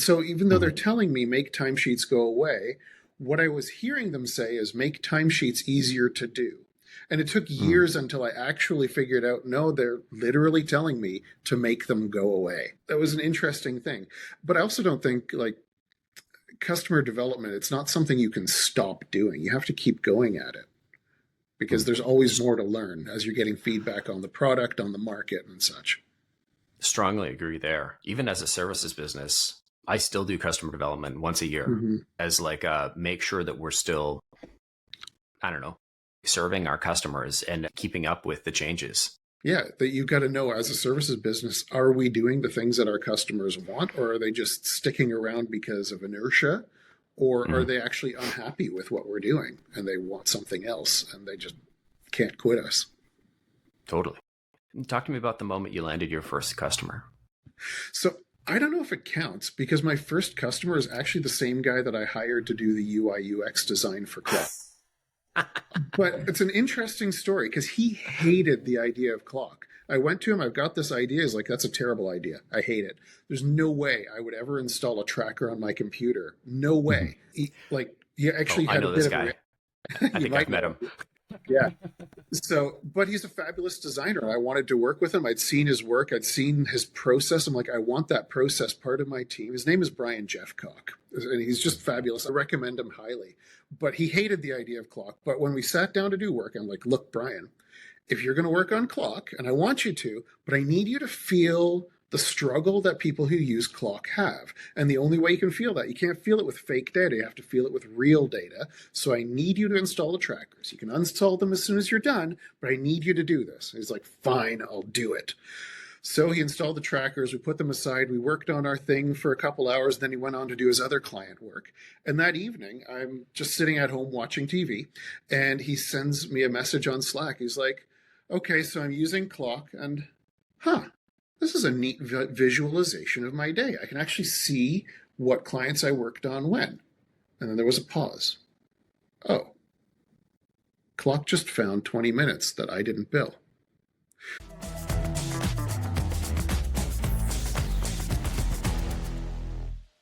So even though they're Mhm. telling me make timesheets go away, what I was hearing them say is make timesheets easier to do. And it took Mm. years until I actually figured out no, they're literally telling me to make them go away. That was an interesting thing. But I also don't think like customer development, it's not something you can stop doing. You have to keep going at it because Mm. there's always more to learn as you're getting feedback on the product, on the market, and such. Strongly agree there. Even as a services business, I still do customer development once a year Mm-hmm. as like make sure that we're still, I don't know, serving our customers and keeping up with the changes. Yeah, that you've got to know as a services business, are we doing the things that our customers want, or are they just sticking around because of inertia, or are Mm. they actually unhappy with what we're doing and they want something else and they just can't quit us? Totally. Talk to me about the moment you landed your first customer. So I don't know if it counts because my first customer is actually the same guy that I hired to do the UI UX design for Clock. But it's an interesting story because he hated the idea of Clock. I went to him, I've got this idea. He's like, that's a terrible idea. I hate it. There's no way I would ever install a tracker on my computer. No Mhm. way. He Oh, actually I had a know this bit of a, guy. I you think I've might met know him. him. Yeah. So, but he's a fabulous designer. And I wanted to work with him. I'd seen his work, I'd seen his process. I'm like, I want that process part of my team. His name is Brian Jeffcock, and he's just fabulous. I recommend him highly. But he hated the idea of Clock. But when we sat down to do work, I'm like, look, Brian, if you're going to work on Clock, and I want you to, but I need you to feel the struggle that people who use Clock have. And the only way you can feel that, you can't feel it with fake data. You have to feel it with real data. So I need you to install the trackers. You can uninstall them as soon as you're done, but I need you to do this. He's like, fine, I'll do it. So he installed the trackers. We put them aside. We worked on our thing for a couple hours. Then he went on to do his other client work. And that evening, I'm just sitting at home watching TV, and he sends me a message on Slack. He's like, okay, so I'm using Clock, and this is a neat visualization of my day. I can actually see what clients I worked on when. And then there was a pause. Oh, Clock just found 20 minutes that I didn't bill.